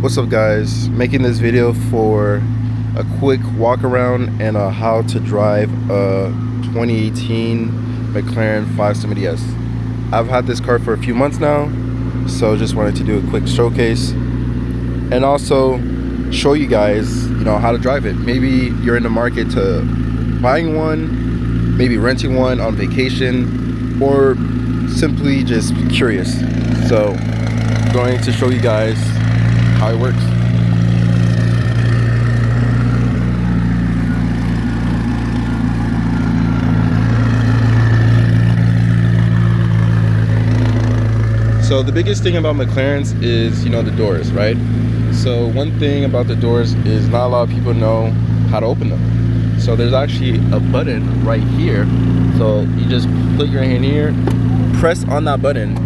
What's up guys, making this video for a quick walk around and how to drive a 2018 McLaren 570S. I've had this car for a few months now, so just wanted to do a quick showcase and also show you guys how to drive it. Maybe you're in the market to buying one, maybe renting one on vacation, or simply just curious. So I'm going to show you guys how it works. So the biggest thing about McLarens is the doors, right? So one thing about the doors is not a lot of people know how to open them. So there's actually a button right here. So you just put your hand here, press on that button,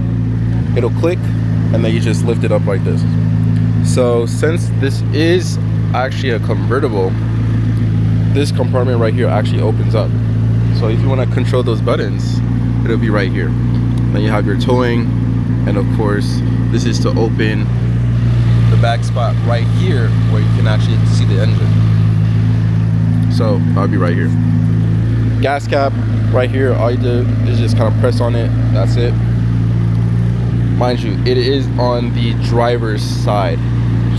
it'll click, and then you just lift it up like this. So since this is actually a convertible, this compartment right here actually opens up. So if you want to control those buttons, it'll be right here. Then you have your towing, and of course this is to open the back spot right here where you can actually see the engine. So I'll be right here. Gas cap right here, all you do is just kind of press on it, that's it. Mind you, it is on the driver's side,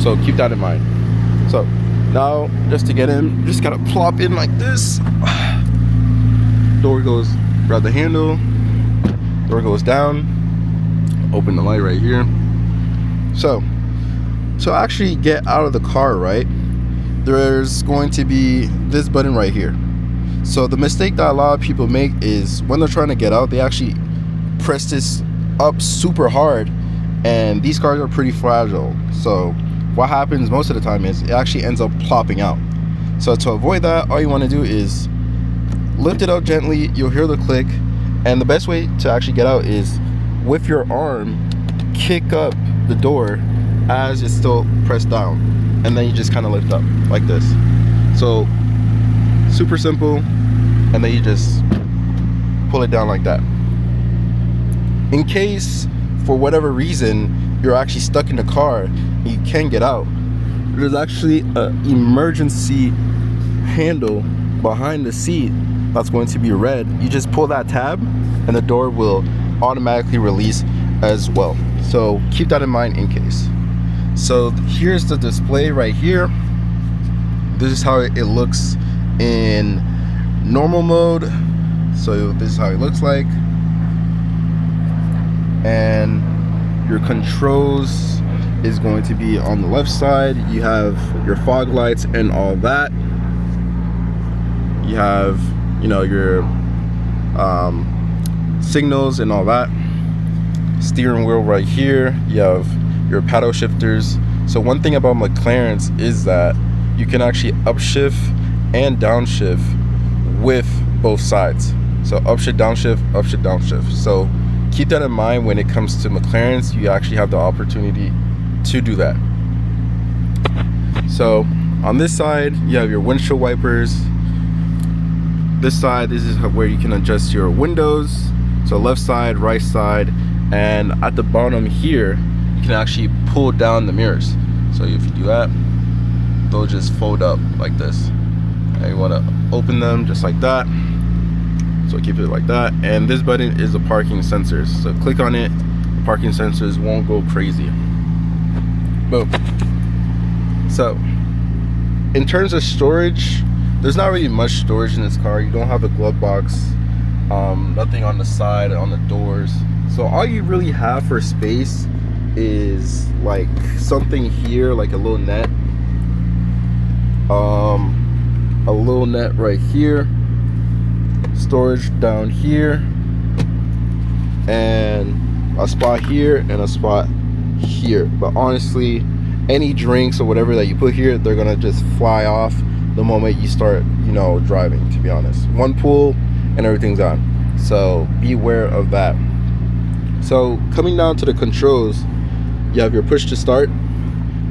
so keep that in mind. So now, just to get in, just gotta plop in like this. Door goes, grab the handle, door goes down, open the light right here. So actually get out of the car, right, there's going to be this button right here. So the mistake that a lot of people make is when they're trying to get out, they actually press this up super hard, and these cars are pretty fragile. So what happens most of the time is it actually ends up plopping out. So to avoid that, all you want to do is lift it up gently, you'll hear the click, and the best way to actually get out is with your arm, kick up the door as it's still pressed down, and then you just kind of lift up like this. So super simple, and then you just pull it down like that. In case for whatever reason you're actually stuck in the car and you can't get out, there's actually an emergency handle behind the seat that's going to be red. You just pull that tab and the door will automatically release as well. So keep that in mind in case. So here's the display right here. This is how it looks in normal mode. So this is how it looks like. And your controls is going to be on the left side. You have your fog lights and all that. You have your signals and all that. Steering wheel right here. You have your paddle shifters. So one thing about McLarens is that you can actually upshift and downshift with both sides. So upshift, downshift. So keep that in mind when it comes to McLarens. You actually have the opportunity to do that. So on this side, you have your windshield wipers. This side, this is where you can adjust your windows. So left side, right side, and at the bottom here, you can actually pull down the mirrors. So if you do that, they'll just fold up like this. And you want to open them just like that. So keep it like that. And this button is the parking sensors. So click on it, the parking sensors won't go crazy. Boom. So in terms of storage, there's not really much storage in this car. You don't have a glove box, nothing on the side, on the doors. So all you really have for space is like something here, like a little net, right here, storage down here, and a spot here and a spot here. But honestly, any drinks or whatever that you put here, they're gonna just fly off the moment you start driving, to be honest. One pull and everything's on, so beware of that. So coming down to the controls, you have your push to start,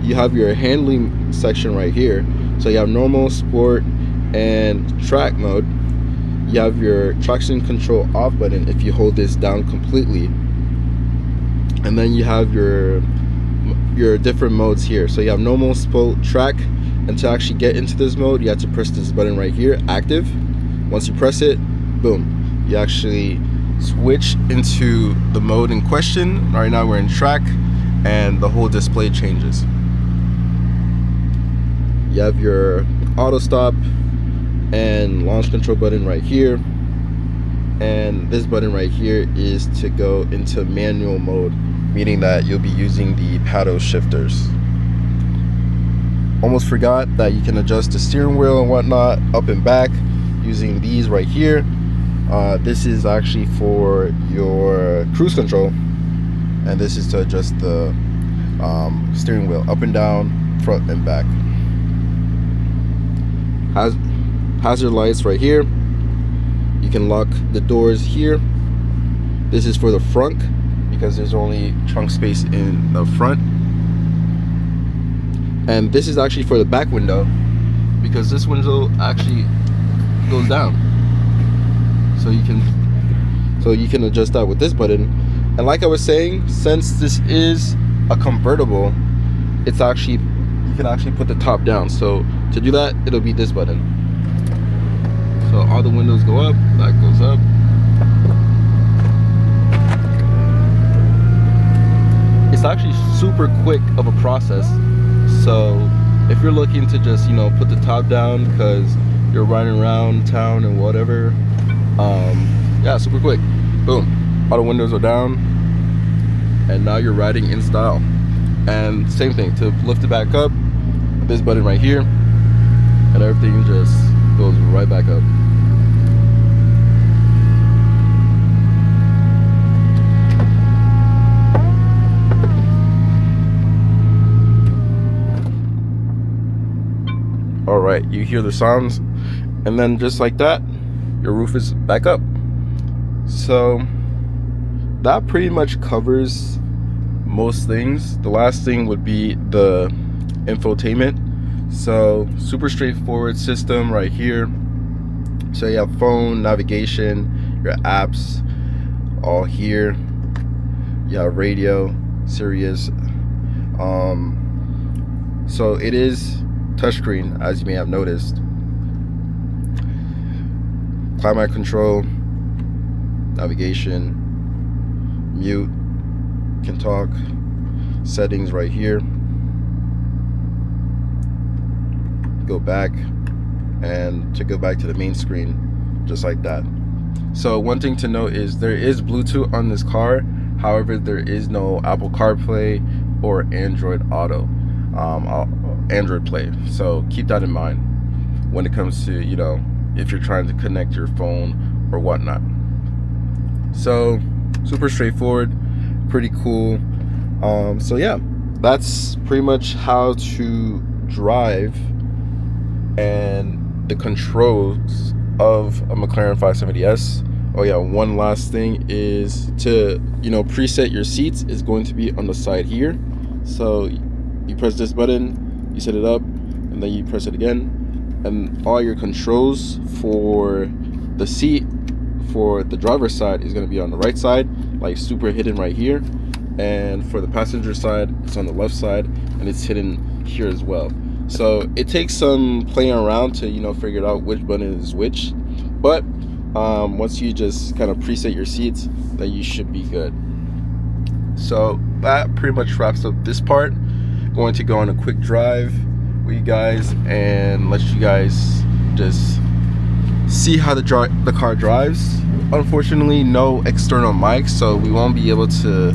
you have your handling section right here. So you have normal, sport, and track mode. You have your traction control off button if you hold this down completely. And then you have your your different modes here. So you have normal, sport, track, and to actually get into this mode, you have to press this button right here, active. Once you press it, boom, you actually switch into the mode in question. Right now we're in track, and the whole display changes. You have your auto stop and launch control button right here, and this button right here is to go into manual mode, meaning that you'll be using the paddle shifters. Almost forgot that you can adjust the steering wheel and whatnot up and back using these right here. This is actually for your cruise control, and this is to adjust the steering wheel up and down, front and back. Hazard lights right here. You can lock the doors here. This is for the front because there's only trunk space in the front. And this is actually for the back window because this window actually goes down. So you can adjust that with this button. And like I was saying, since this is a convertible, it's actually, you can actually put the top down. So to do that, it'll be this button. So all the windows go up, that goes up. It's actually super quick of a process. So if you're looking to just, put the top down because you're riding around town and whatever, yeah, super quick. Boom, all the windows are down, and now you're riding in style. And same thing, to lift it back up, this button right here, and everything just goes right back up. All right, you hear the sounds, and then just like that, your roof is back up. So that pretty much covers most things. The last thing would be the infotainment. So super straightforward system right here. So you have phone, navigation, your apps all here. You have radio, Sirius. So it is touchscreen, as you may have noticed. Climate control, navigation, mute, can talk, settings right here. Go back, and to go back to the main screen, just like that. So one thing to note is there is Bluetooth on this car. However, there is no Apple CarPlay or Android Auto, Android Play. So keep that in mind when it comes to, if you're trying to connect your phone or whatnot. So super straightforward, pretty cool. So yeah, that's pretty much how to drive and the controls of a McLaren 570S. Oh yeah, one last thing is to, preset your seats is going to be on the side here. So you press this button, you set it up, and then you press it again, and all your controls for the seat for the driver's side is going to be on the right side, like super hidden right here, and for the passenger side it's on the left side, and it's hidden here as well. So it takes some playing around to figure out which button is which, but once you just kind of preset your seats, then you should be good. So that pretty much wraps up this part. Going to go on a quick drive with you guys and let you guys just see how the car drives. Unfortunately, no external mic, so we won't be able to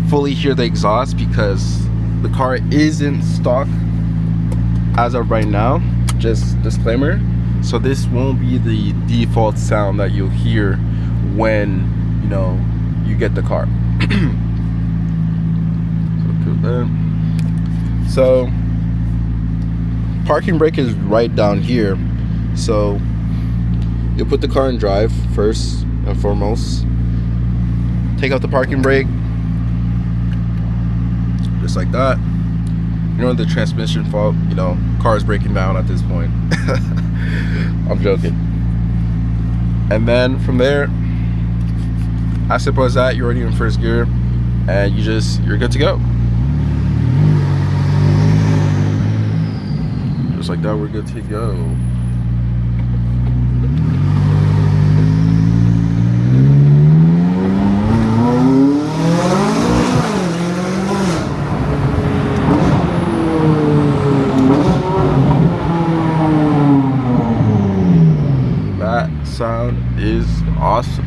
fully hear the exhaust because the car isn't stock as of right now. Just disclaimer. So this won't be the default sound that you'll hear when you get the car. So parking brake is right down here. So you'll put the car in drive first and foremost. Take out the parking brake, just like that. The transmission fault, car is breaking down at this point. I'm joking. And then from there, as simple as that, you're already in first gear, and you're good to go. just like that, we're good to go. That sound is awesome.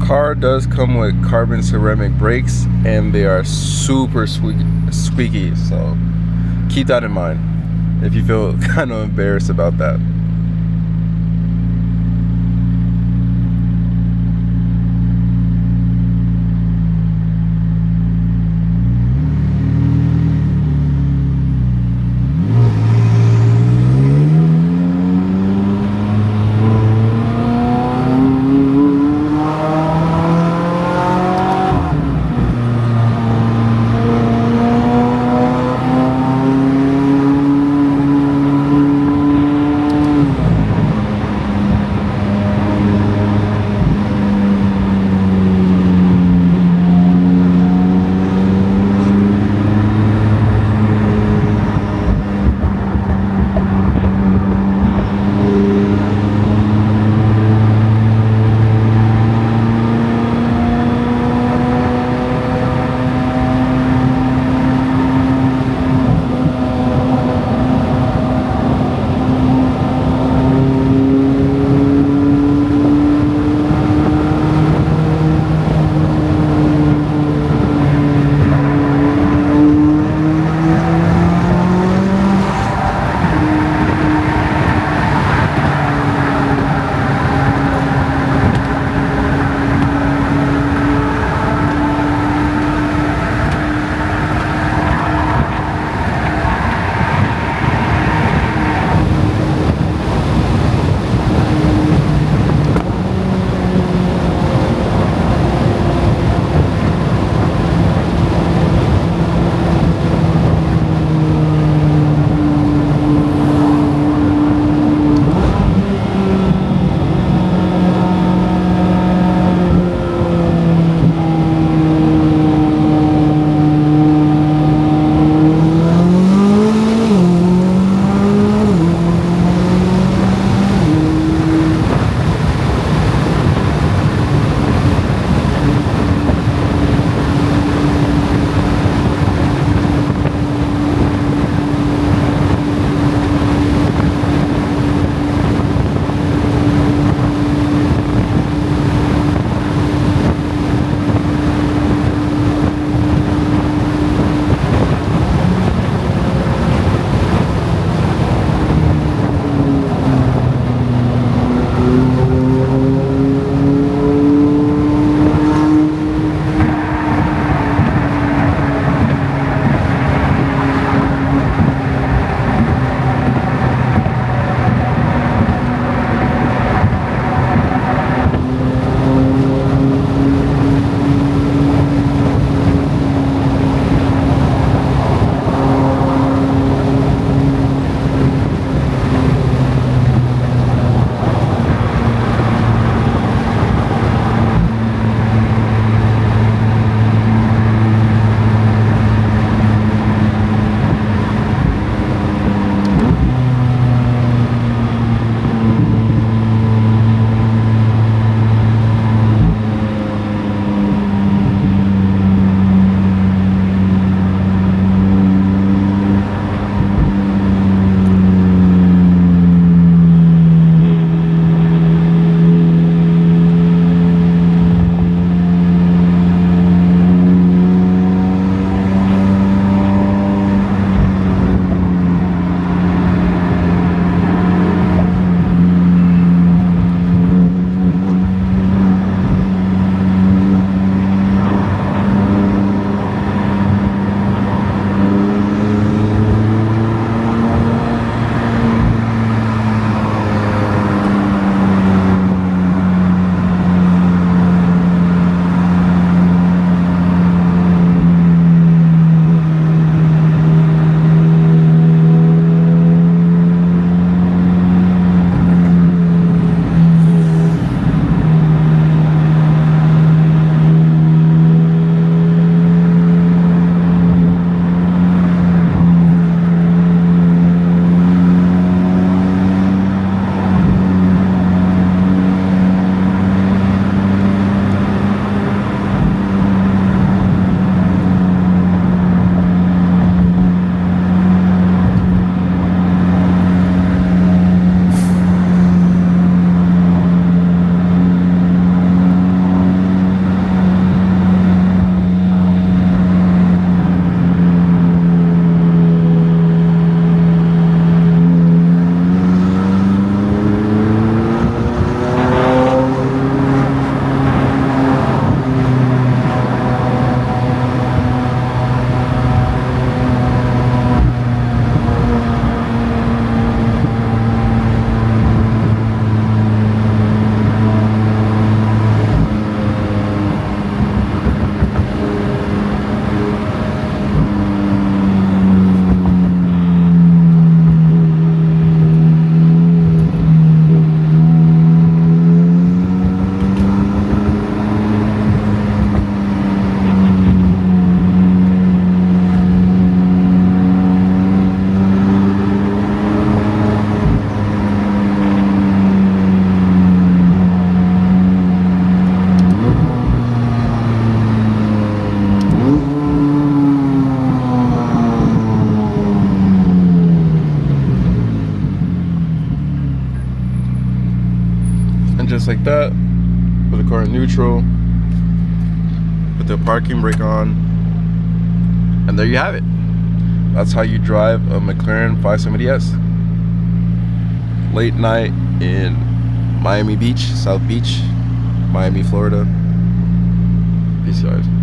Car does come with carbon ceramic brakes, and they are super squeaky, so keep that in mind if you feel kind of embarrassed about that. just like that. Put the car in neutral. Put the parking brake on. And there you have it. That's how you drive a McLaren 570S. Late night in Miami Beach, South Beach, Miami, Florida. Peace, guys.